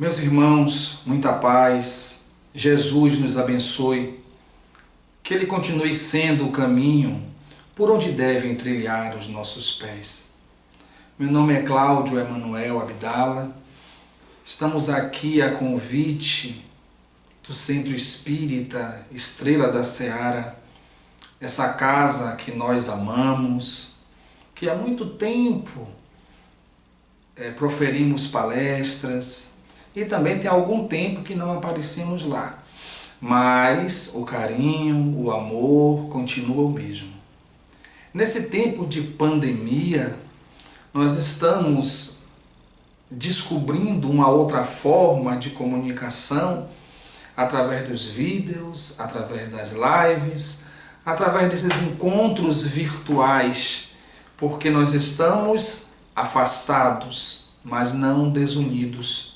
Meus irmãos, muita paz, Jesus nos abençoe, que Ele continue sendo o caminho por onde devem trilhar os nossos pés. Meu nome é Cláudio Emanuel Abdala, estamos aqui a convite do Centro Espírita Estrela da Seara, essa casa que nós amamos, que há muito tempo proferimos palestras, e também tem algum tempo que não aparecemos lá. Mas o carinho, o amor continua o mesmo. Nesse tempo de pandemia, nós estamos descobrindo uma outra forma de comunicação através dos vídeos, através das lives, através desses encontros virtuais, porque nós estamos afastados, mas não desunidos.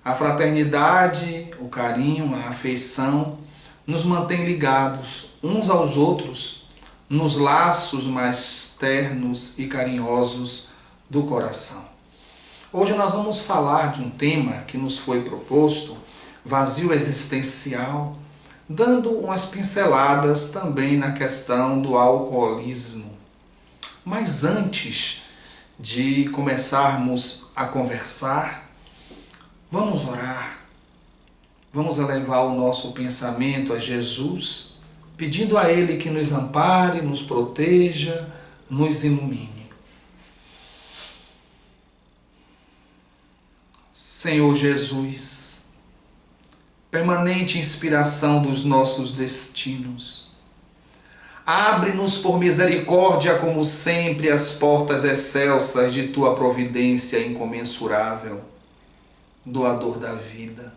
A fraternidade, o carinho, a afeição nos mantém ligados uns aos outros nos laços mais ternos e carinhosos do coração. Hoje nós vamos falar de um tema que nos foi proposto, vazio existencial, dando umas pinceladas também na questão do alcoolismo. Mas antes de começarmos a conversar, vamos orar, vamos elevar o nosso pensamento a Jesus, pedindo a Ele que nos ampare, nos proteja, nos ilumine. Senhor Jesus, permanente inspiração dos nossos destinos, abre-nos por misericórdia, como sempre, as portas excelsas de Tua providência incomensurável, doador da vida.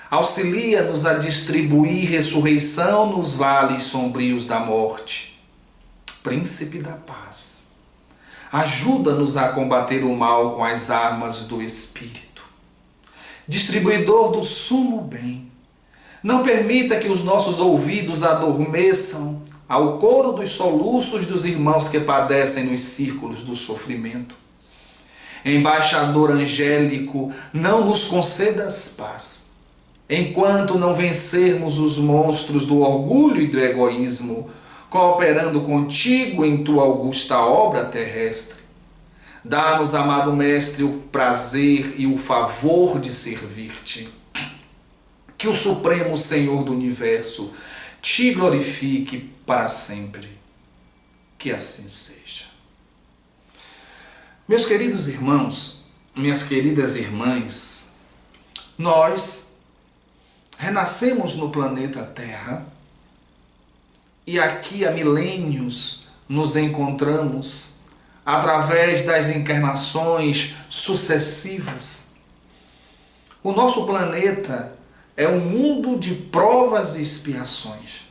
Auxilia-nos a distribuir ressurreição nos vales sombrios da morte. Príncipe da paz, ajuda-nos a combater o mal com as armas do Espírito. Distribuidor do sumo bem, não permita que os nossos ouvidos adormeçam ao coro dos soluços dos irmãos que padecem nos círculos do sofrimento. Embaixador angélico, não nos concedas paz, enquanto não vencermos os monstros do orgulho e do egoísmo, cooperando contigo em tua augusta obra terrestre. Dá-nos, amado Mestre, o prazer e o favor de servir-te. Que o Supremo Senhor do Universo te glorifique para sempre. Que assim seja. Meus queridos irmãos, minhas queridas irmãs, nós renascemos no planeta Terra e aqui há milênios nos encontramos através das encarnações sucessivas. O nosso planeta é um mundo de provas e expiações.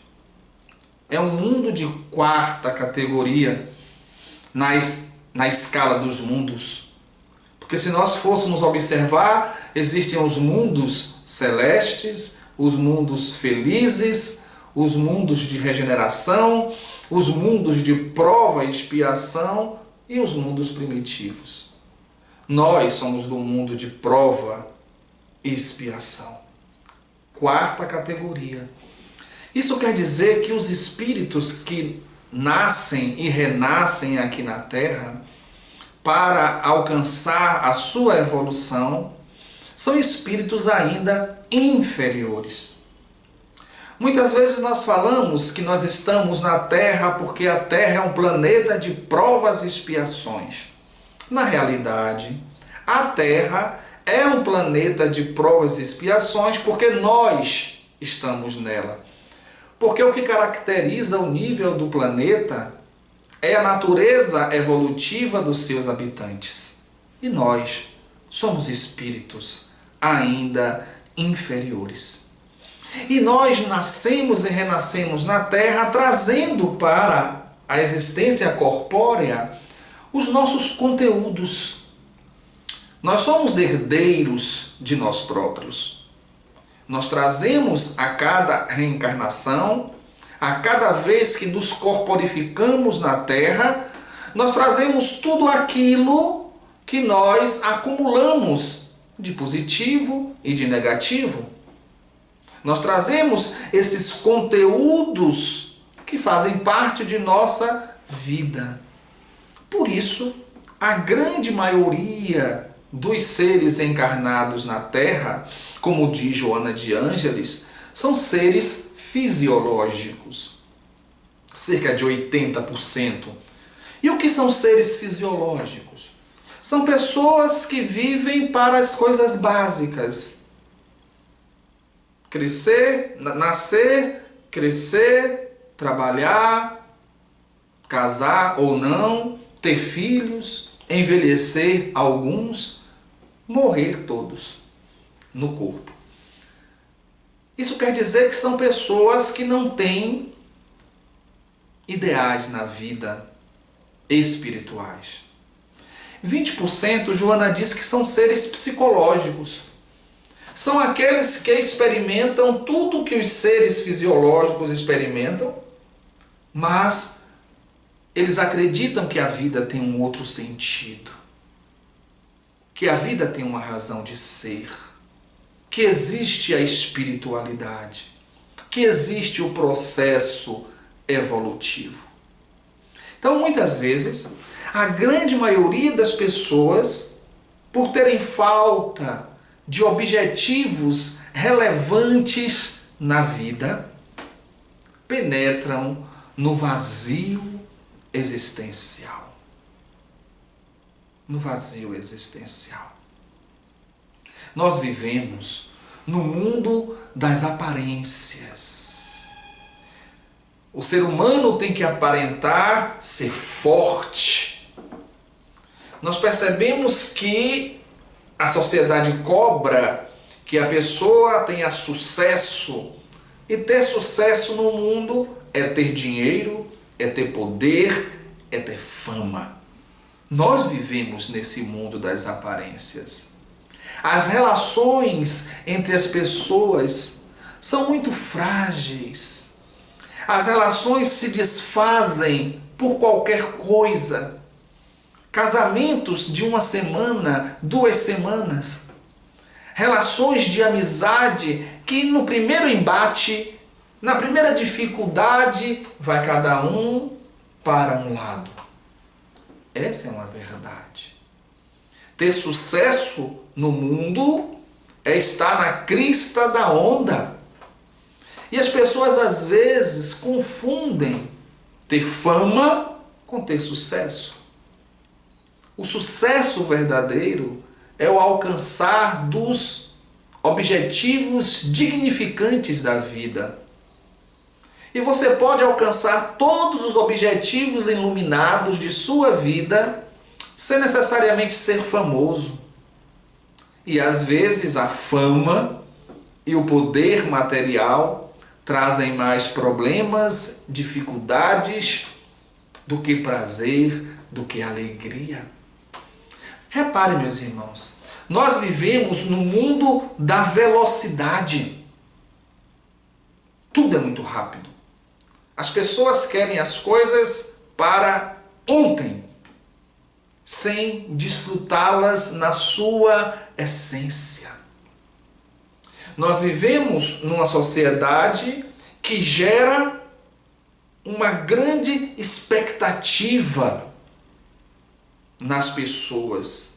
É um mundo de quarta categoria na escala dos mundos. Porque se nós fôssemos observar, existem os mundos celestes, os mundos felizes, os mundos de regeneração, os mundos de prova e expiação e os mundos primitivos. Nós somos do mundo de prova e expiação. Quarta categoria. Isso quer dizer que os espíritos que nascem e renascem aqui na Terra para alcançar a sua evolução são espíritos ainda inferiores. Muitas vezes nós falamos que nós estamos na Terra porque a Terra é um planeta de provas e expiações. Na realidade, a Terra é um planeta de provas e expiações porque nós estamos nela. Porque o que caracteriza o nível do planeta é a natureza evolutiva dos seus habitantes. E nós somos espíritos ainda inferiores. E nós nascemos e renascemos na Terra trazendo para a existência corpórea os nossos conteúdos. Nós somos herdeiros de nós próprios. Nós trazemos a cada reencarnação, a cada vez que nos corporificamos na Terra, nós trazemos tudo aquilo que nós acumulamos de positivo e de negativo. Nós trazemos esses conteúdos que fazem parte de nossa vida. Por isso, a grande maioria dos seres encarnados na Terra, como diz Joana de Ângeles, são seres fisiológicos. Cerca de 80%. E o que são seres fisiológicos? São pessoas que vivem para as coisas básicas. Crescer, nascer, crescer, trabalhar, casar ou não, ter filhos, envelhecer alguns, morrer todos no corpo. Isso quer dizer que são pessoas que não têm ideais na vida espirituais. 20%, Joana diz que são seres psicológicos. São aqueles que experimentam tudo que os seres fisiológicos experimentam, mas eles acreditam que a vida tem um outro sentido, que a vida tem uma razão de ser, que existe a espiritualidade, que existe o processo evolutivo. Então, muitas vezes, a grande maioria das pessoas, por terem falta de objetivos relevantes na vida, penetram no vazio existencial. No vazio existencial. Nós vivemos no mundo das aparências. O ser humano tem que aparentar ser forte. Nós percebemos que a sociedade cobra que a pessoa tenha sucesso. E ter sucesso no mundo é ter dinheiro, é ter poder, é ter fama. Nós vivemos nesse mundo das aparências. As relações entre as pessoas são muito frágeis. As relações se desfazem por qualquer coisa. Casamentos de 1 semana, 2 semanas. Relações de amizade que no primeiro embate, na primeira dificuldade, vai cada um para um lado. Essa é uma verdade. Ter sucesso no mundo é estar na crista da onda. E as pessoas às vezes confundem ter fama com ter sucesso. O sucesso verdadeiro é o alcançar dos objetivos dignificantes da vida. E você pode alcançar todos os objetivos iluminados de sua vida sem necessariamente ser famoso. E às vezes a fama e o poder material trazem mais problemas, dificuldades, do que prazer, do que alegria. Reparem, meus irmãos, nós vivemos no mundo da velocidade. Tudo é muito rápido. As pessoas querem as coisas para ontem, sem desfrutá-las na sua essência. Nós vivemos numa sociedade que gera uma grande expectativa nas pessoas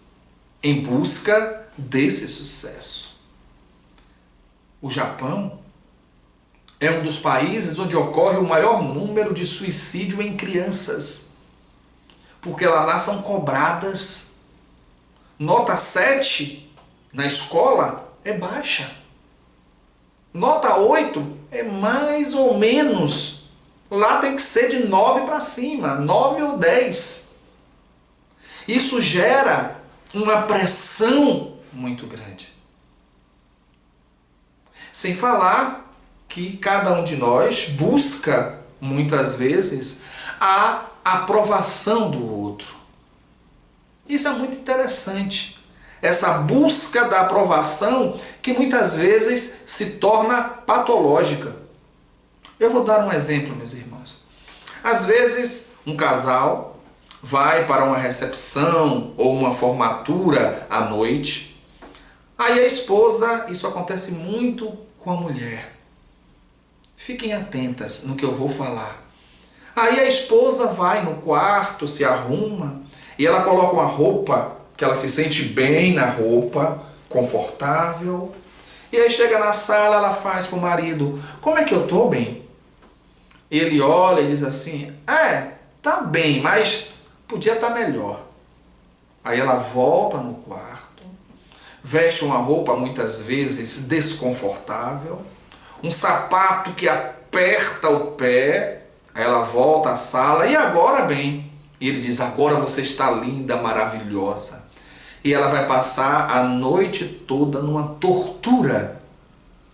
em busca desse sucesso. O Japão é um dos países onde ocorre o maior número de suicídio em crianças, porque lá são cobradas. Nota 7 na escola é baixa. Nota 8 é mais ou menos. Lá tem que ser de 9 para cima, 9 ou 10. Isso gera uma pressão muito grande. Sem falar que cada um de nós busca, muitas vezes, a aprovação do outro. Isso é muito interessante. Essa busca da aprovação que muitas vezes se torna patológica. Eu vou dar um exemplo, meus irmãos. Às vezes, um casal vai para uma recepção ou uma formatura à noite, Aí a esposa, isso acontece muito com a mulher. Fiquem atentas no que eu vou falar. Aí a esposa vai no quarto, se arruma, e ela coloca uma roupa que ela se sente bem na roupa, confortável. E aí chega na sala, ela faz pro marido: como é que eu tô, bem? Ele olha e diz assim: tá bem, mas podia estar melhor. Aí ela volta no quarto, veste uma roupa muitas vezes desconfortável, um sapato que aperta o pé. Aí ela volta à sala: e agora, bem? E ele diz: agora você está linda, maravilhosa. E ela vai passar a noite toda numa tortura,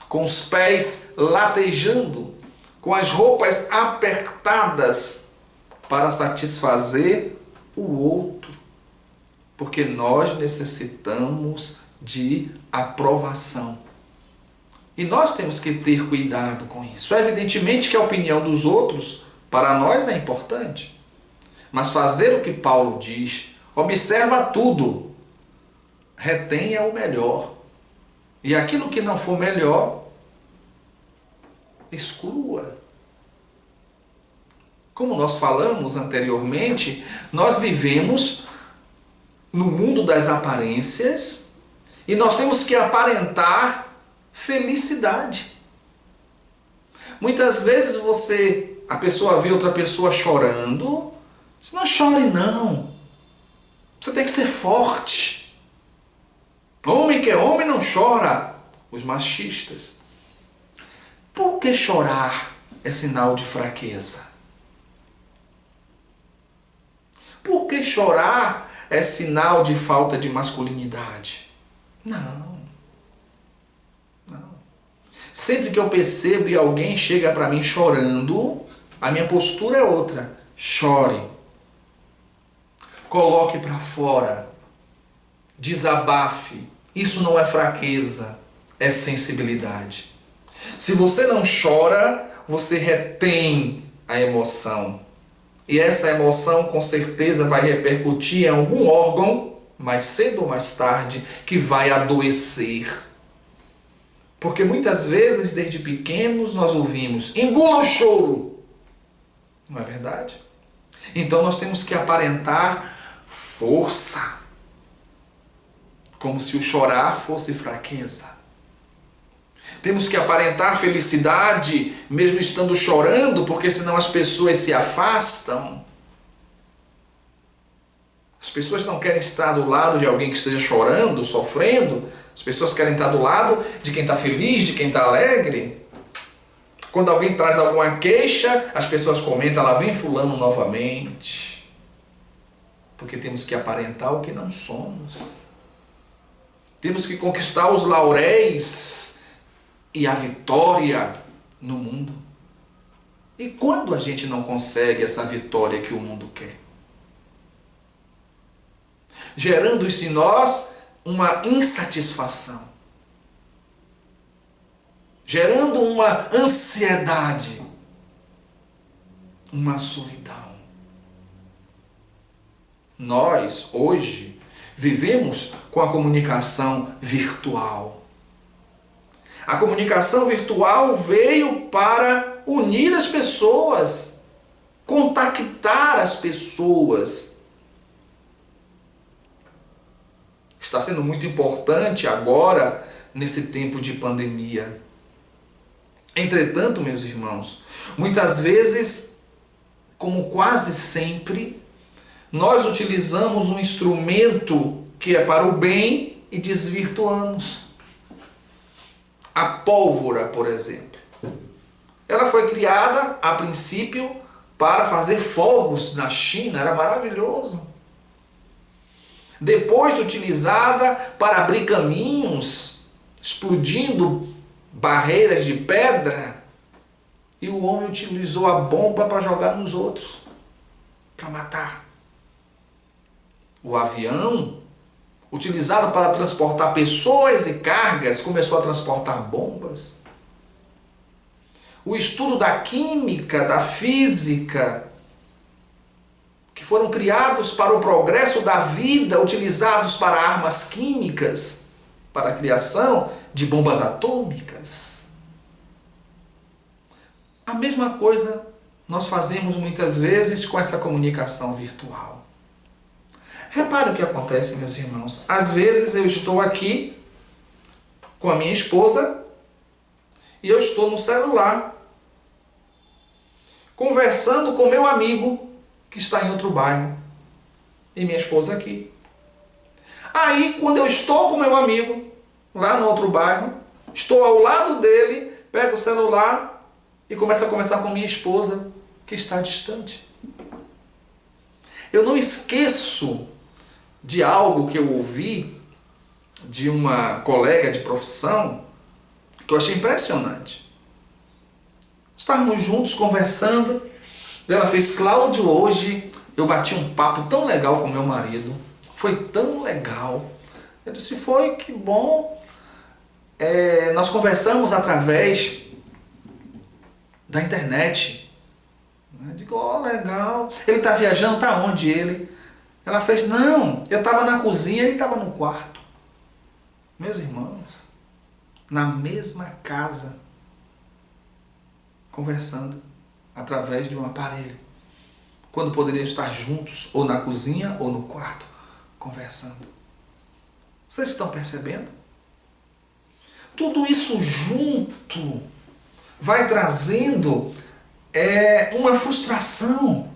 com os pés latejando, com as roupas apertadas, para satisfazer o outro. Porque nós necessitamos de aprovação. E nós temos que ter cuidado com isso. Evidentemente que a opinião dos outros, para nós, é importante. Mas fazer o que Paulo diz: observa tudo, retenha o melhor. E aquilo que não for melhor, exclua. Como nós falamos anteriormente, nós vivemos no mundo das aparências e nós temos que aparentar felicidade. Muitas vezes a pessoa vê outra pessoa chorando, você não chore não. Você tem que ser forte. Homem que é homem não chora. Os machistas. Por que chorar é sinal de fraqueza? Por que chorar é sinal de falta de masculinidade? Não. Sempre que eu percebo e alguém chega para mim chorando, a minha postura é outra. Chore. Coloque para fora. Desabafe. Isso não é fraqueza, é sensibilidade. Se você não chora, você retém a emoção. E essa emoção com certeza vai repercutir em algum órgão, mais cedo ou mais tarde, que vai adoecer. Porque muitas vezes, desde pequenos, nós ouvimos: engula o choro. Não é verdade? Então nós temos que aparentar força. Como se o chorar fosse fraqueza. Temos que aparentar felicidade, mesmo estando chorando, porque senão as pessoas se afastam. As pessoas não querem estar do lado de alguém que esteja chorando, sofrendo. As pessoas querem estar do lado de quem está feliz, de quem está alegre. Quando alguém traz alguma queixa, as pessoas comentam: lá vem fulano novamente. Porque temos que aparentar o que não somos. Temos que conquistar os lauréis e a vitória no mundo. E quando a gente não consegue essa vitória que o mundo quer? Gerando-se em nós uma insatisfação. Gerando uma ansiedade. Uma solidão. Nós, hoje, vivemos com a comunicação virtual. A comunicação virtual veio para unir as pessoas, contactar as pessoas. Está sendo muito importante agora, nesse tempo de pandemia. Entretanto, meus irmãos, muitas vezes, como quase sempre, nós utilizamos um instrumento que é para o bem e desvirtuamos. A pólvora, por exemplo. Ela foi criada, a princípio, para fazer fogos na China. Era maravilhoso. Depois utilizada para abrir caminhos, explodindo barreiras de pedra. E o homem utilizou a bomba para jogar nos outros, para matar. O avião, utilizado para transportar pessoas e cargas, começou a transportar bombas. O estudo da química, da física, que foram criados para o progresso da vida, utilizados para armas químicas, para a criação de bombas atômicas. A mesma coisa nós fazemos muitas vezes com essa comunicação virtual. Repare o que acontece, meus irmãos. Às vezes eu estou aqui com a minha esposa e eu estou no celular conversando com meu amigo que está em outro bairro e minha esposa aqui. Aí, quando eu estou com meu amigo lá no outro bairro, estou ao lado dele, pego o celular e começo a conversar com minha esposa que está distante. Eu não esqueço de algo que eu ouvi de uma colega de profissão que eu achei impressionante. Estávamos juntos conversando, ela fez: Cláudio, hoje eu bati um papo tão legal com meu marido, foi tão legal. Eu disse: foi, que bom. Nós conversamos através da internet. Eu digo: ó, legal. Ele está viajando, está onde ele? Ela fez: não, eu estava na cozinha, ele estava no quarto. Meus irmãos, na mesma casa, conversando através de um aparelho, quando poderiam estar juntos, ou na cozinha, ou no quarto, conversando. Vocês estão percebendo? Tudo isso junto vai trazendo uma frustração.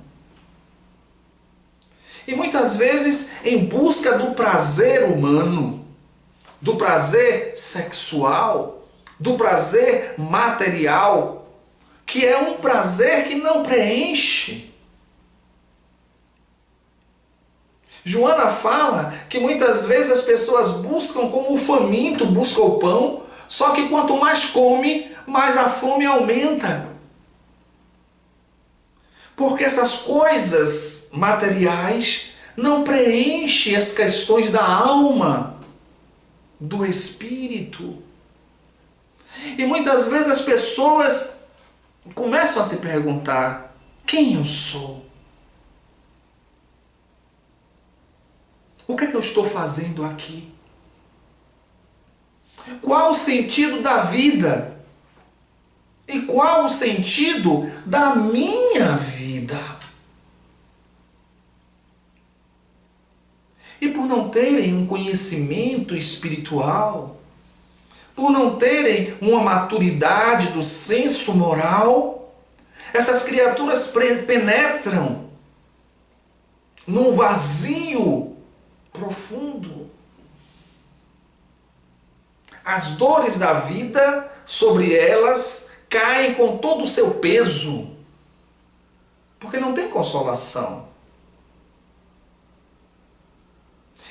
E muitas vezes, em busca do prazer humano, do prazer sexual, do prazer material, que é um prazer que não preenche. Joana fala que muitas vezes as pessoas buscam como o faminto busca o pão, só que quanto mais come, mais a fome aumenta. Porque essas coisas materiais não preenchem as questões da alma, do espírito. E muitas vezes as pessoas começam a se perguntar: quem eu sou? O que é que eu estou fazendo aqui? Qual o sentido da vida? E qual o sentido da minha vida? E por não terem um conhecimento espiritual, por não terem uma maturidade do senso moral, essas criaturas penetram num vazio profundo. As dores da vida sobre elas caem com todo o seu peso, porque não tem consolação.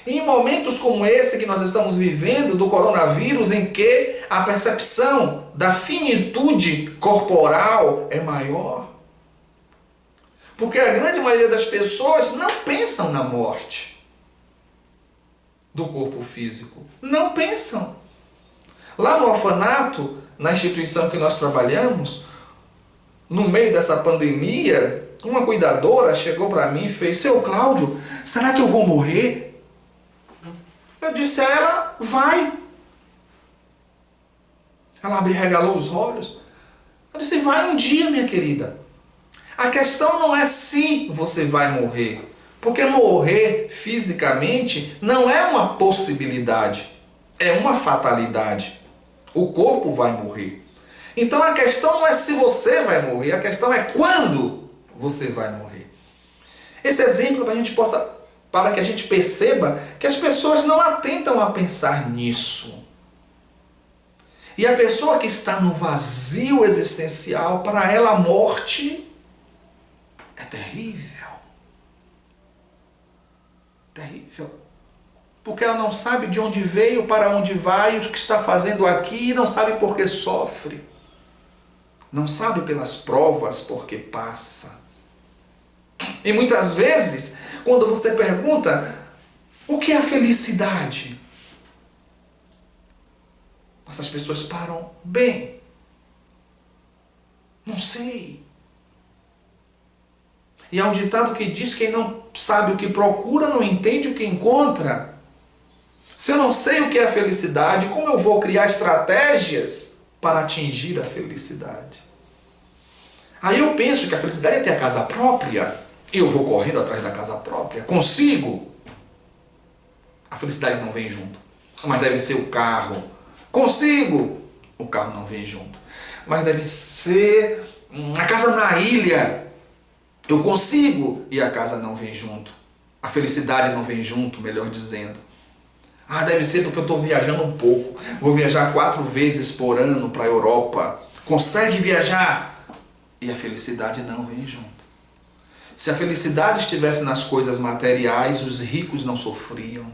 E em momentos como esse que nós estamos vivendo, do coronavírus, em que a percepção da finitude corporal é maior, porque a grande maioria das pessoas não pensam na morte do corpo físico. Não pensam. Lá no orfanato, na instituição que nós trabalhamos, no meio dessa pandemia, uma cuidadora chegou para mim e fez: seu Cláudio, será que eu vou morrer? Eu disse a ela: vai. Ela regalou os olhos. Eu disse: vai um dia, minha querida. A questão não é se você vai morrer, porque morrer fisicamente não é uma possibilidade, é uma fatalidade. O corpo vai morrer. Então a questão não é se você vai morrer, a questão é quando você vai morrer. Esse exemplo para que a gente perceba que as pessoas não atentam a pensar nisso. E a pessoa que está no vazio existencial, para ela a morte é terrível. Terrível. Porque ela não sabe de onde veio, para onde vai, o que está fazendo aqui, e não sabe por que sofre. Não sabe pelas provas por que passa. E muitas vezes, quando você pergunta: o que é a felicidade? Essas pessoas param: bem, não sei. E há um ditado que diz: quem não sabe o que procura, não entende o que encontra. Se eu não sei o que é felicidade, como eu vou criar estratégias para atingir a felicidade? Aí eu penso que a felicidade é ter a casa própria. E eu vou correndo atrás da casa própria. Consigo. A felicidade não vem junto. Mas deve ser o carro. Consigo. O carro não vem junto. Mas deve ser a casa na ilha. Eu consigo. E a casa não vem junto. A felicidade não vem junto, melhor dizendo. Ah, deve ser porque eu estou viajando um pouco. Vou viajar 4 vezes por ano para a Europa. Consegue viajar? E a felicidade não vem junto. Se a felicidade estivesse nas coisas materiais, os ricos não sofriam,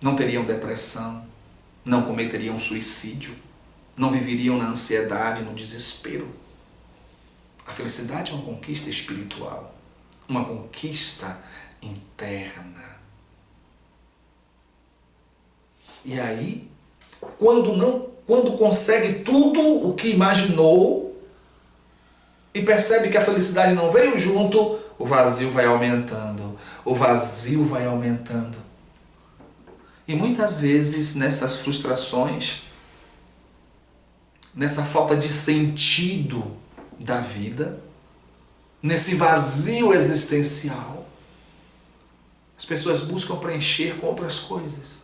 não teriam depressão, não cometeriam suicídio, não viveriam na ansiedade, no desespero. A felicidade é uma conquista espiritual, uma conquista interna. E aí, quando consegue tudo o que imaginou e percebe que a felicidade não veio junto, o vazio vai aumentando, o vazio vai aumentando. E muitas vezes nessas frustrações, nessa falta de sentido da vida, nesse vazio existencial, as pessoas buscam preencher com outras coisas.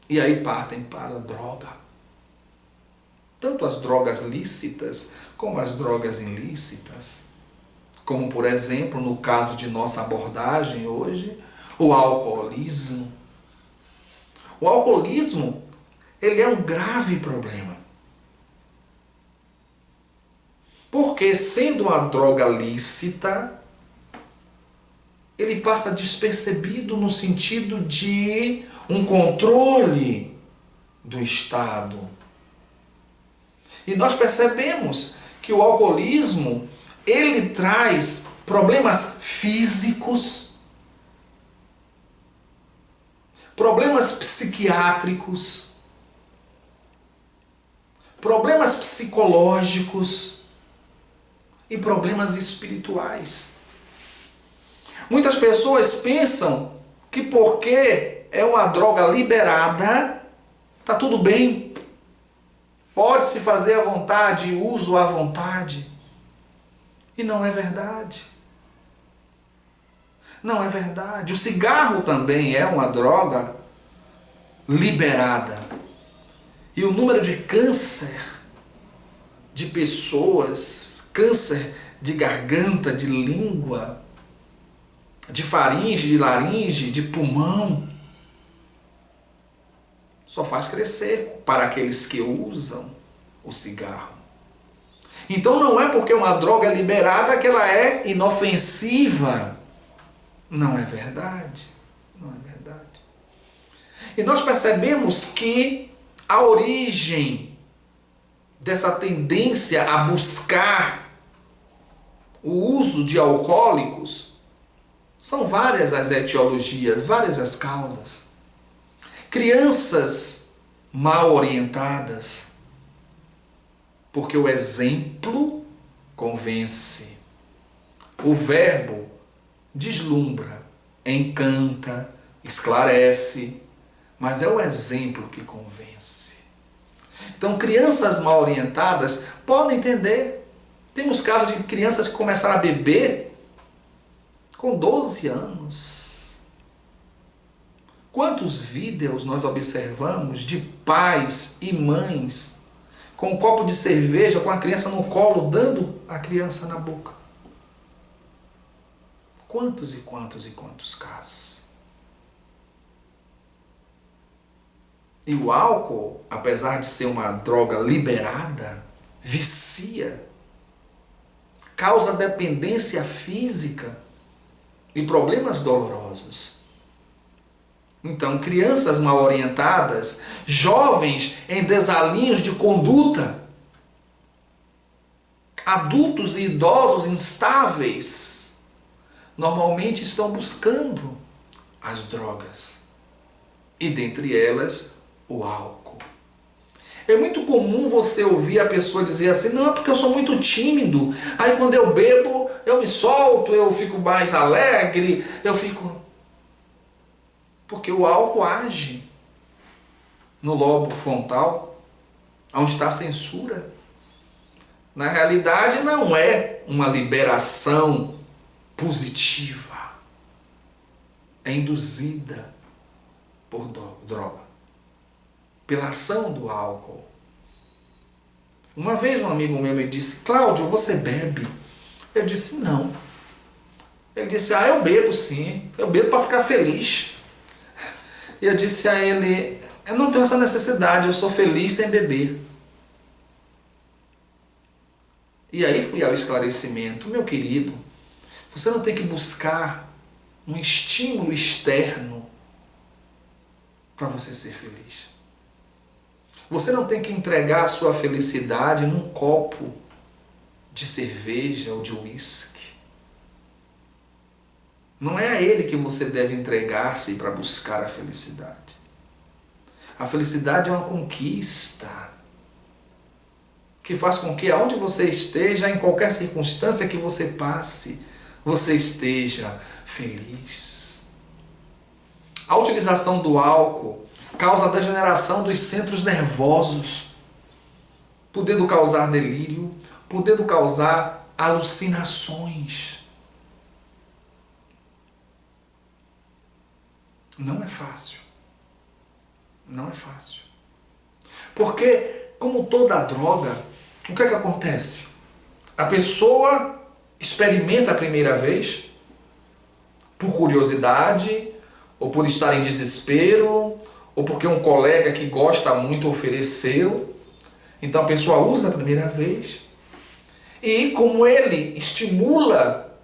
E aí partem para a droga. Tanto as drogas lícitas como as drogas ilícitas. Como, por exemplo, no caso de nossa abordagem hoje, o alcoolismo. O alcoolismo, ele é um grave problema. Porque, sendo uma droga lícita, ele passa despercebido no sentido de um controle do Estado. E nós percebemos que o alcoolismo, ele traz problemas físicos, problemas psiquiátricos, problemas psicológicos e problemas espirituais. Muitas pessoas pensam que porque é uma droga liberada, está tudo bem. Pode-se fazer à vontade, uso à vontade. E não é verdade. Não é verdade. O cigarro também é uma droga liberada. E o número de câncer de pessoas, câncer de garganta, de língua, de faringe, de laringe, de pulmão, só faz crescer para aqueles que usam o cigarro. Então não é porque uma droga é liberada que ela é inofensiva. Não é verdade. Não é verdade. E nós percebemos que a origem dessa tendência a buscar o uso de alcoólicos são várias as etiologias, várias as causas. Crianças mal orientadas, porque o exemplo convence. O verbo deslumbra, encanta, esclarece, mas é o exemplo que convence. Então, crianças mal orientadas podem entender. Temos casos de crianças que começaram a beber com 12 anos. Quantos vídeos nós observamos de pais e mães com um copo de cerveja, com a criança no colo, dando a criança na boca? Quantos e quantos e quantos casos? E o álcool, apesar de ser uma droga liberada, vicia, causa dependência física e problemas dolorosos. Então, crianças mal orientadas, jovens em desalinhos de conduta, adultos e idosos instáveis, normalmente estão buscando as drogas. E dentre elas, o álcool. É muito comum você ouvir a pessoa dizer assim, não, porque eu sou muito tímido, aí quando eu bebo, eu me solto, eu fico mais alegre, eu fico... Porque o álcool age no lobo frontal, onde está a censura. Na realidade, não é uma liberação positiva. É induzida por droga, pela ação do álcool. Uma vez um amigo meu me disse: Cláudio, você bebe? Eu disse: não. Ele disse: eu bebo sim, eu bebo para ficar feliz. E eu disse a ele: eu não tenho essa necessidade, eu sou feliz sem beber. E aí fui ao esclarecimento: meu querido, você não tem que buscar um estímulo externo para você ser feliz. Você não tem que entregar a sua felicidade num copo de cerveja ou de uísque. Não é a ele que você deve entregar-se para buscar a felicidade. A felicidade é uma conquista que faz com que aonde você esteja, em qualquer circunstância que você passe, você esteja feliz. A utilização do álcool causa a degeneração dos centros nervosos, podendo causar delírio, podendo causar alucinações. Não é fácil. Não é fácil. Porque, como toda droga, o que é que acontece? A pessoa experimenta a primeira vez, por curiosidade, ou por estar em desespero, ou porque um colega que gosta muito ofereceu. Então a pessoa usa a primeira vez. E como ele estimula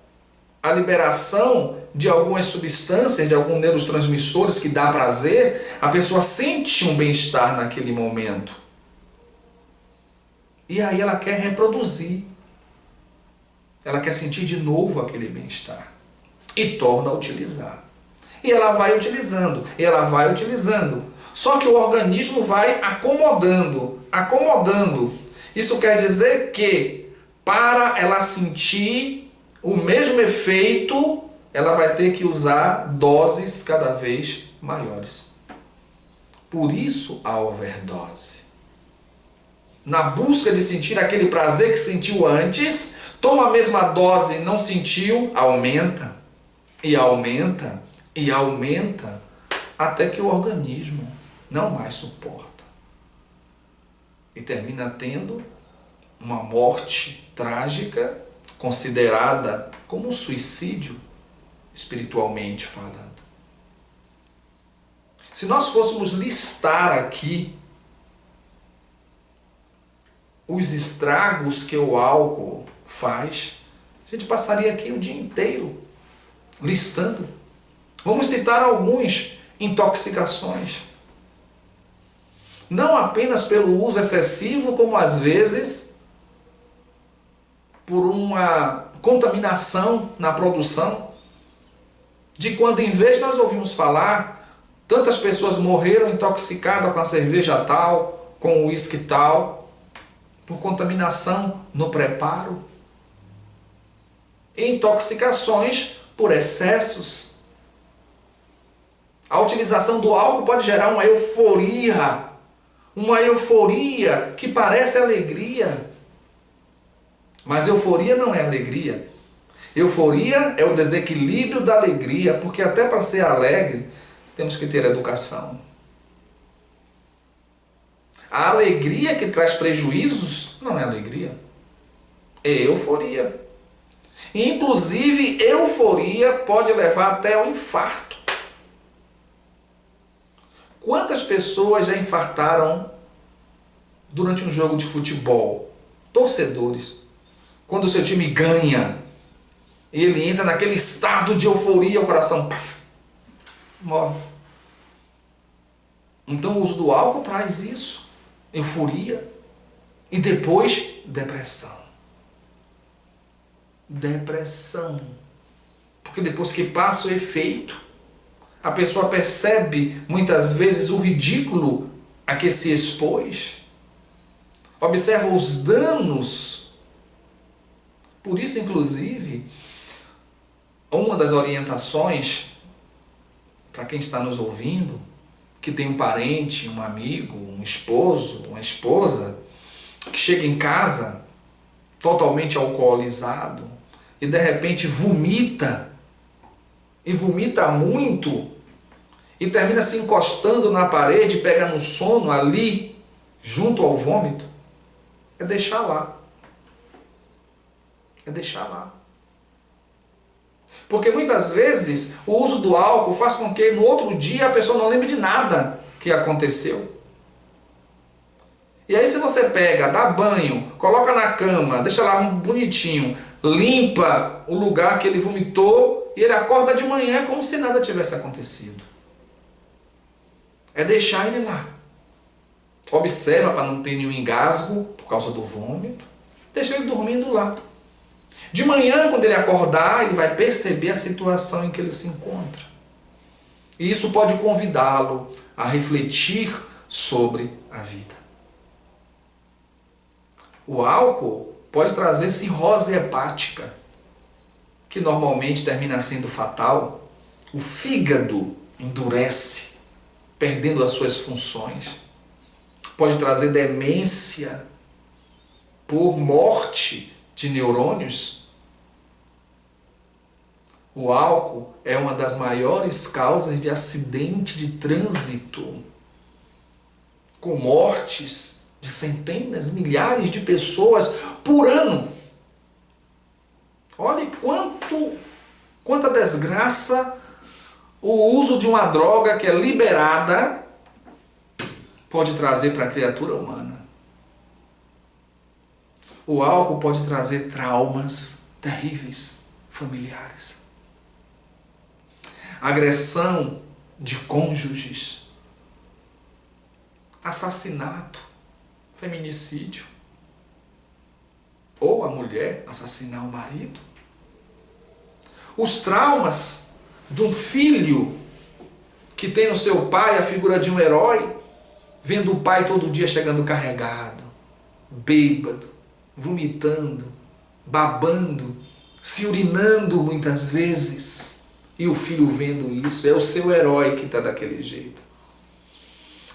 a liberação de algumas substâncias, de alguns neurotransmissores que dá prazer, a pessoa sente um bem-estar naquele momento. E aí ela quer reproduzir. Ela quer sentir de novo aquele bem-estar. E torna a utilizar. E ela vai utilizando, e ela vai utilizando. Só que o organismo vai acomodando, acomodando. Isso quer dizer que, para ela sentir o mesmo efeito, ela vai ter que usar doses cada vez maiores. Por isso a overdose. Na busca de sentir aquele prazer que sentiu antes, toma a mesma dose e não sentiu, aumenta, e aumenta, e aumenta, até que o organismo não mais suporta. E termina tendo uma morte trágica, considerada como um suicídio, espiritualmente falando. Se nós fôssemos listar aqui os estragos que o álcool faz, a gente passaria aqui o dia inteiro listando. Vamos citar alguns: intoxicações. Não apenas pelo uso excessivo, como às vezes por uma contaminação na produção, de quando em vez nós ouvimos falar, tantas pessoas morreram intoxicadas com a cerveja tal, com o uísque tal, por contaminação no preparo. E intoxicações por excessos. A utilização do álcool pode gerar uma euforia que parece alegria. Mas euforia não é alegria. Euforia é o desequilíbrio da alegria, porque até para ser alegre temos que ter educação. A alegria que traz prejuízos não é alegria, é euforia. Inclusive, euforia pode levar até ao infarto. Quantas pessoas já infartaram durante um jogo de futebol? Torcedores. Quando o seu time ganha, ele entra naquele estado de euforia, o coração morre. Então o uso do álcool traz isso, euforia, e depois depressão. Depressão. Porque depois que passa o efeito, a pessoa percebe muitas vezes o ridículo a que se expôs, observa os danos. Por isso, inclusive, uma das orientações para quem está nos ouvindo, que tem um parente, um amigo, um esposo, uma esposa, que chega em casa totalmente alcoolizado e de repente vomita, e vomita muito, e termina se encostando na parede, pega no sono ali, junto ao vômito, é deixar lá. É deixar lá. Porque muitas vezes o uso do álcool faz com que no outro dia a pessoa não lembre de nada que aconteceu. E aí se você pega, dá banho, coloca na cama, deixa lá bonitinho, limpa o lugar que ele vomitou e ele acorda de manhã como se nada tivesse acontecido. É deixar ele lá. Observa para não ter nenhum engasgo por causa do vômito. Deixa ele dormindo lá. De manhã, quando ele acordar, ele vai perceber a situação em que ele se encontra. E isso pode convidá-lo a refletir sobre a vida. O álcool pode trazer cirrose hepática, que normalmente termina sendo fatal. O fígado endurece, perdendo as suas funções. Pode trazer demência por morte de neurônios. O álcool é uma das maiores causas de acidente de trânsito, com mortes de centenas, milhares de pessoas por ano. Olhe quanta desgraça o uso de uma droga que é liberada pode trazer para a criatura humana. O álcool pode trazer traumas terríveis familiares. Agressão de cônjuges, assassinato, feminicídio, ou a mulher assassinar o marido. Os traumas de um filho que tem no seu pai a figura de um herói, vendo o pai todo dia chegando carregado, bêbado, vomitando, babando, se urinando muitas vezes. E o filho vendo isso, é o seu herói que está daquele jeito.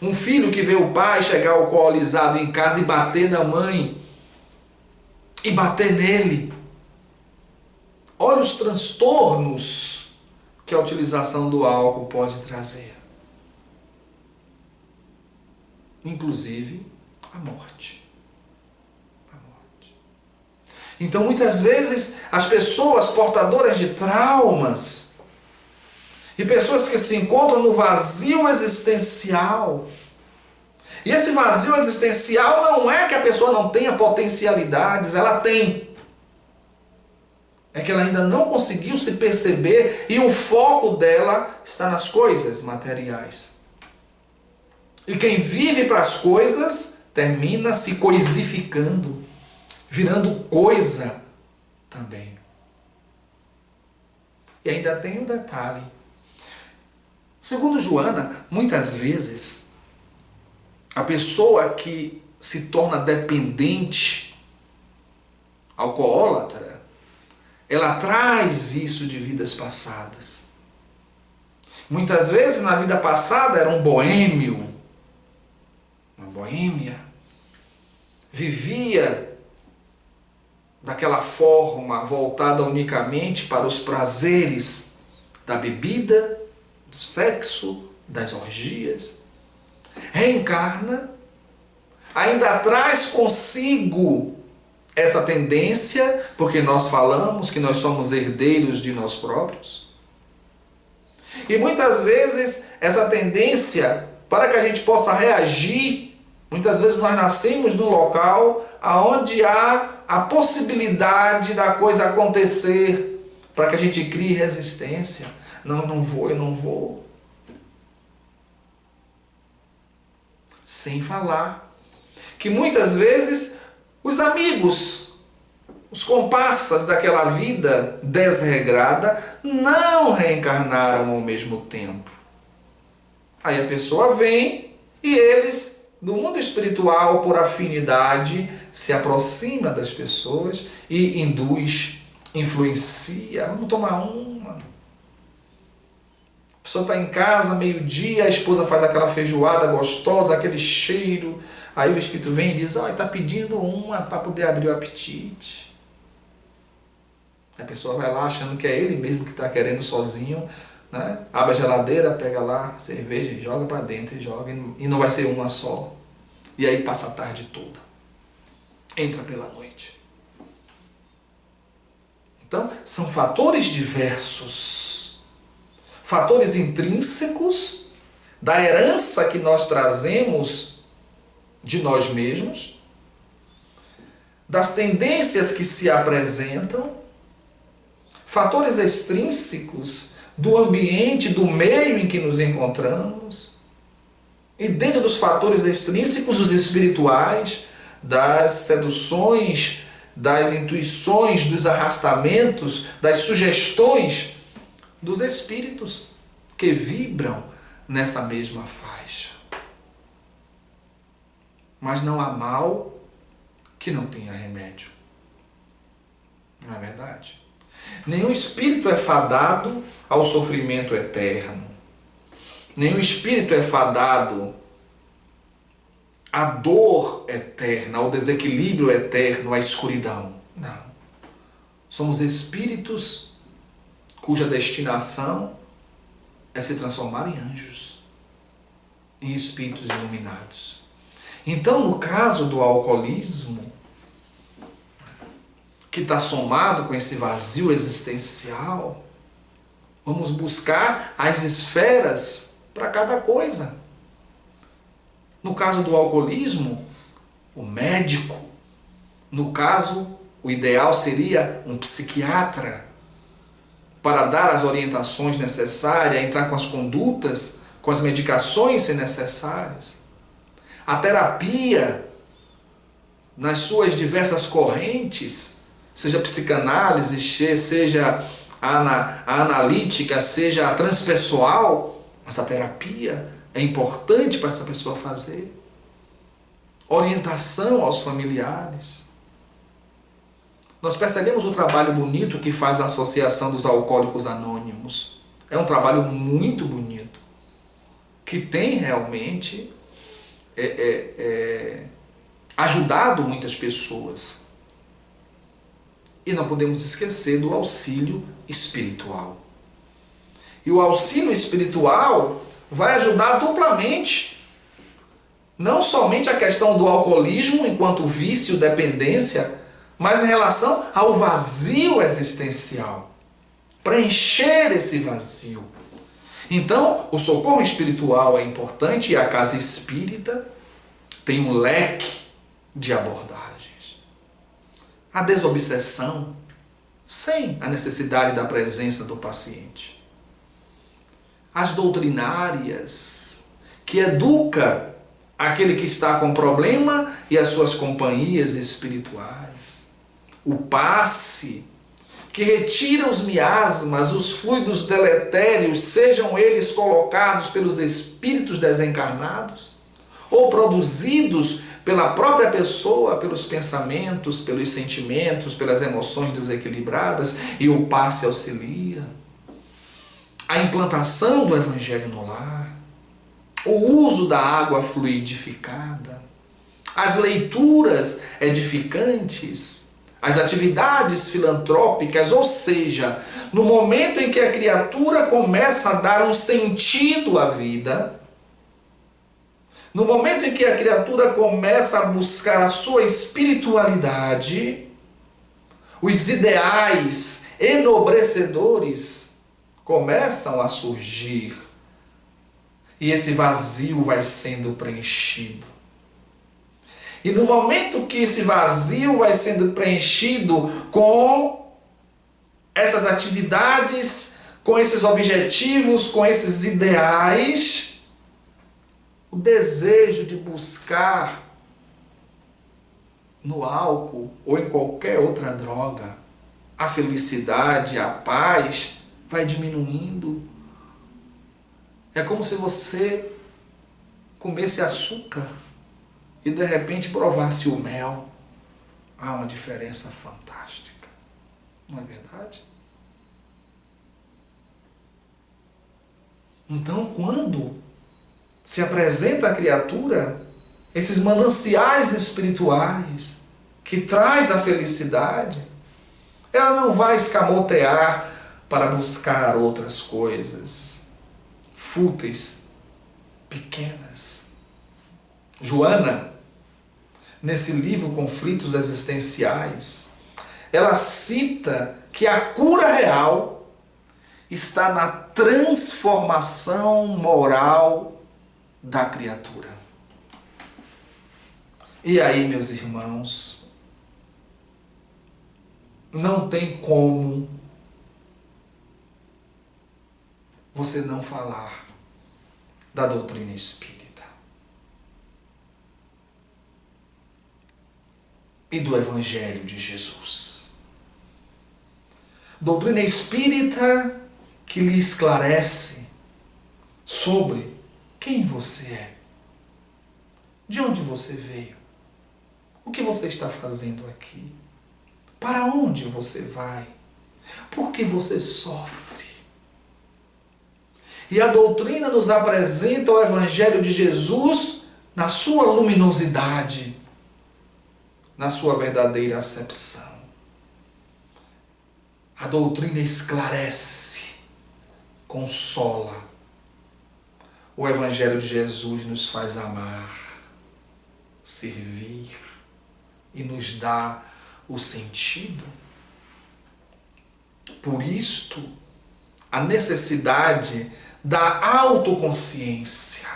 Um filho que vê o pai chegar alcoolizado em casa e bater na mãe, e bater nele. Olha os transtornos que a utilização do álcool pode trazer. Inclusive a morte. Então muitas vezes as pessoas portadoras de traumas e pessoas que se encontram no vazio existencial. E esse vazio existencial não é que a pessoa não tenha potencialidades, ela tem. É que ela ainda não conseguiu se perceber e o foco dela está nas coisas materiais. E quem vive para as coisas termina se coisificando, virando coisa também. E ainda tem um detalhe. Segundo Joana, muitas vezes, a pessoa que se torna dependente, alcoólatra, ela traz isso de vidas passadas. Muitas vezes, na vida passada, era um boêmio, uma boêmia, vivia daquela forma voltada unicamente para os prazeres da bebida, do sexo, das orgias. Reencarna, ainda traz consigo essa tendência, porque nós falamos que nós somos herdeiros de nós próprios. E muitas vezes essa tendência, para que a gente possa reagir, muitas vezes nós nascemos num local onde há a possibilidade da coisa acontecer, para que a gente crie resistência. Não, eu não vou. Sem falar que muitas vezes os amigos, os comparsas daquela vida desregrada, não reencarnaram ao mesmo tempo. Aí a pessoa vem e eles, do mundo espiritual, por afinidade, se aproxima das pessoas e induz, influencia. Vamos tomar uma. pessoa está em casa, meio-dia, a esposa faz aquela feijoada gostosa, aquele cheiro. Aí o Espírito vem e diz, está pedindo uma para poder abrir o apetite. A pessoa vai lá achando que é ele mesmo que está querendo sozinho, né? Abre a geladeira, pega lá a cerveja e joga para dentro, e joga, e não vai ser uma só. E aí passa a tarde toda. Entra pela noite. Então, são fatores diversos. Fatores intrínsecos da herança que nós trazemos de nós mesmos, das tendências que se apresentam, fatores extrínsecos do ambiente, do meio em que nos encontramos, e dentro dos fatores extrínsecos, os espirituais, das seduções, das intuições, dos arrastamentos, das sugestões dos espíritos que vibram nessa mesma faixa. Mas não há mal que não tenha remédio. Não é verdade? Nenhum espírito é fadado ao sofrimento eterno. Nenhum espírito é fadado à dor eterna, ao desequilíbrio eterno, à escuridão. Não. Somos espíritos cuja destinação é se transformar em anjos, em espíritos iluminados. Então, no caso do alcoolismo, que está somado com esse vazio existencial, vamos buscar as esferas para cada coisa. No caso do alcoolismo, o médico. No caso, o ideal seria um psiquiatra para dar as orientações necessárias, entrar com as condutas, com as medicações se necessárias. A terapia, nas suas diversas correntes, seja a psicanálise, seja a analítica, seja a transpessoal, essa terapia é importante para essa pessoa fazer. Orientação aos familiares. Nós percebemos o trabalho bonito que faz a Associação dos Alcoólicos Anônimos. É um trabalho muito bonito, que tem realmente ajudado muitas pessoas. E não podemos esquecer do auxílio espiritual. E o auxílio espiritual vai ajudar duplamente. Não somente a questão do alcoolismo enquanto vício, dependência, mas em relação ao vazio existencial. Preencher esse vazio. Então, o socorro espiritual é importante e a casa espírita tem um leque de abordagens. A desobsessão, sem a necessidade da presença do paciente. As doutrinárias, que educa aquele que está com problema e as suas companhias espirituais. O passe, que retira os miasmas, os fluidos deletérios, sejam eles colocados pelos espíritos desencarnados ou produzidos pela própria pessoa, pelos pensamentos, pelos sentimentos, pelas emoções desequilibradas, e o passe auxilia. A implantação do Evangelho no lar, o uso da água fluidificada, as leituras edificantes, as atividades filantrópicas, ou seja, no momento em que a criatura começa a dar um sentido à vida, no momento em que a criatura começa a buscar a sua espiritualidade, os ideais enobrecedores começam a surgir e esse vazio vai sendo preenchido. E no momento que esse vazio vai sendo preenchido com essas atividades, com esses objetivos, com esses ideais, o desejo de buscar no álcool ou em qualquer outra droga a felicidade, a paz, vai diminuindo. É como se você comesse açúcar e de repente provasse o mel. Há uma diferença fantástica. Não é verdade? Então, quando se apresenta à criatura esses mananciais espirituais que traz a felicidade, ela não vai escamotear para buscar outras coisas fúteis, pequenas. Joana, nesse livro Conflitos Existenciais, ela cita que a cura real está na transformação moral da criatura. E aí, meus irmãos, não tem como você não falar da doutrina espírita e do Evangelho de Jesus. Doutrina espírita que lhe esclarece sobre quem você é, de onde você veio, o que você está fazendo aqui, para onde você vai, por que você sofre. E a doutrina nos apresenta o Evangelho de Jesus na sua luminosidade, na sua verdadeira acepção. A doutrina esclarece, consola. O Evangelho de Jesus nos faz amar, servir e nos dá o sentido. Por isto, a necessidade da autoconsciência,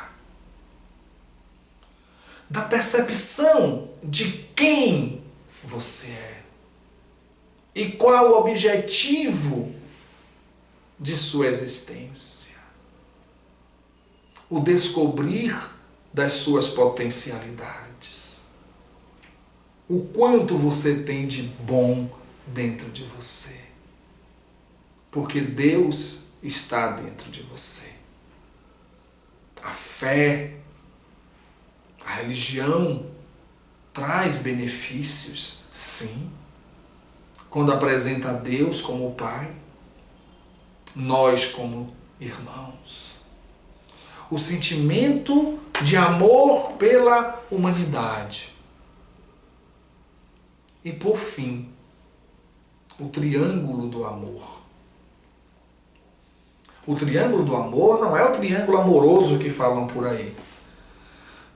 da percepção de quem você é e qual o objetivo de sua existência. O descobrir das suas potencialidades. O quanto você tem de bom dentro de você. Porque Deus está dentro de você. A fé, a religião traz benefícios, sim. Quando apresenta a Deus como o Pai, nós como irmãos. O sentimento de amor pela humanidade. E por fim, o triângulo do amor. O triângulo do amor não é o triângulo amoroso que falam por aí.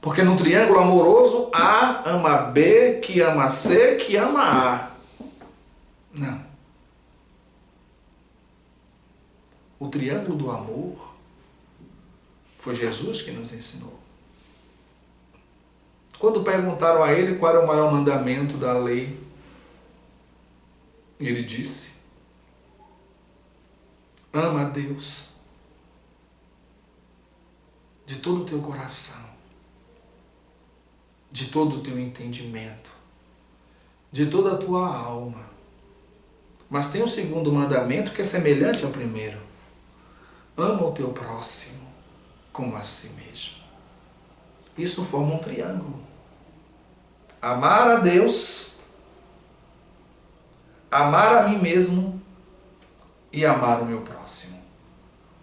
Porque no triângulo amoroso, A ama B, que ama C, que ama A. Não. O triângulo do amor foi Jesus que nos ensinou. Quando perguntaram a ele qual era o maior mandamento da lei, ele disse: ama a Deus de todo o teu coração, de todo o teu entendimento, de toda a tua alma. Mas tem um segundo mandamento que é semelhante ao primeiro. Ama o teu próximo como a si mesmo. Isso forma um triângulo. Amar a Deus, amar a mim mesmo e amar o meu próximo,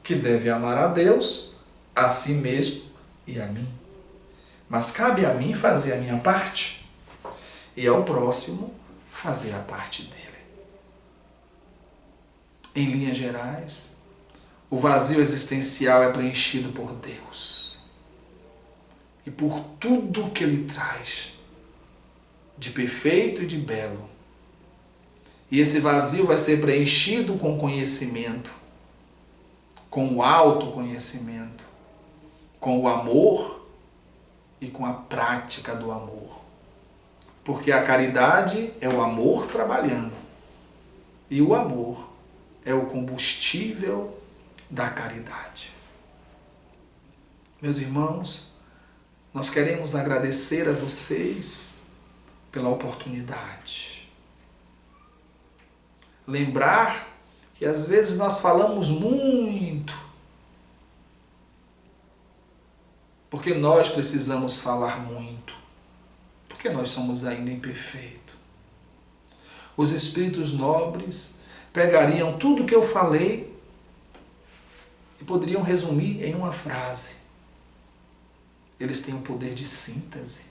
que deve amar a Deus, a si mesmo e a mim. Mas cabe a mim fazer a minha parte e ao próximo fazer a parte dele. Em linhas gerais, o vazio existencial é preenchido por Deus e por tudo que Ele traz de perfeito e de belo. E esse vazio vai ser preenchido com conhecimento, com o autoconhecimento, com o amor e com a prática do amor. Porque a caridade é o amor trabalhando. E o amor é o combustível da caridade. Meus irmãos, nós queremos agradecer a vocês pela oportunidade. Lembrar que às vezes nós falamos muito, porque nós precisamos falar muito, porque nós somos ainda imperfeitos. Os espíritos nobres pegariam tudo que eu falei e poderiam resumir em uma frase. Eles têm um poder de síntese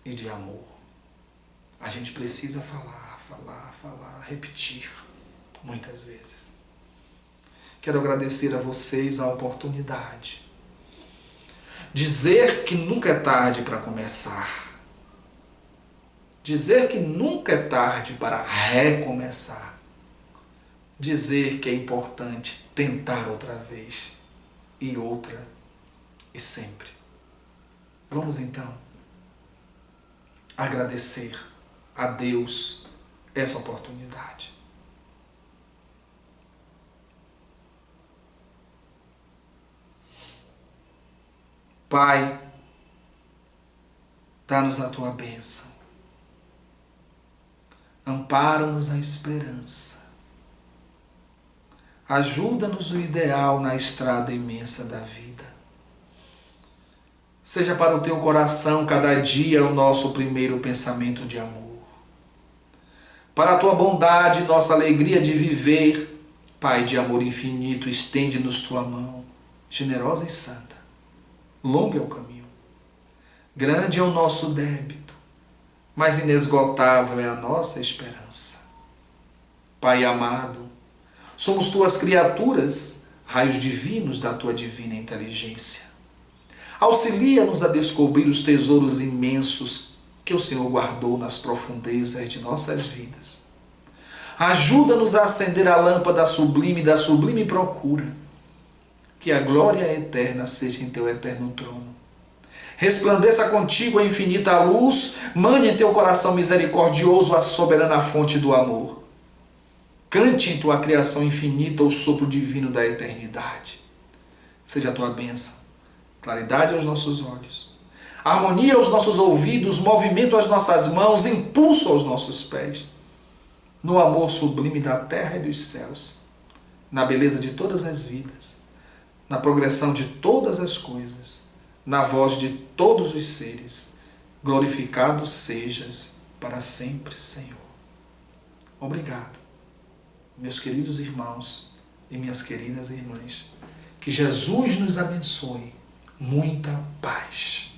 e de amor. A gente precisa falar, repetir muitas vezes. Quero agradecer a vocês a oportunidade. Dizer que nunca é tarde para começar. Dizer que nunca é tarde para recomeçar. Dizer que é importante tentar outra vez e outra e sempre. Vamos então agradecer a Deus essa oportunidade. Pai, dá-nos a tua bênção. Ampara-nos a esperança. Ajuda-nos o ideal na estrada imensa da vida. Seja para o teu coração cada dia o nosso primeiro pensamento de amor. Para a tua bondade, nossa alegria de viver, Pai de amor infinito, estende-nos tua mão, generosa e santa. Longo é o caminho, grande é o nosso débito, mas inesgotável é a nossa esperança. Pai amado, somos tuas criaturas, raios divinos da tua divina inteligência. Auxilia-nos a descobrir os tesouros imensos que o Senhor guardou nas profundezas de nossas vidas. Ajuda-nos a acender a lâmpada sublime da sublime procura. Que a glória eterna seja em teu eterno trono. Resplandeça contigo a infinita luz, mane em teu coração misericordioso a soberana fonte do amor. Cante em tua criação infinita o sopro divino da eternidade. Seja a tua bênção, claridade aos nossos olhos, harmonia aos nossos ouvidos, movimento às nossas mãos, impulso aos nossos pés, no amor sublime da terra e dos céus, na beleza de todas as vidas, na progressão de todas as coisas, na voz de todos os seres, glorificado sejas para sempre, Senhor. Obrigado, meus queridos irmãos e minhas queridas irmãs. Que Jesus nos abençoe. Muita paz.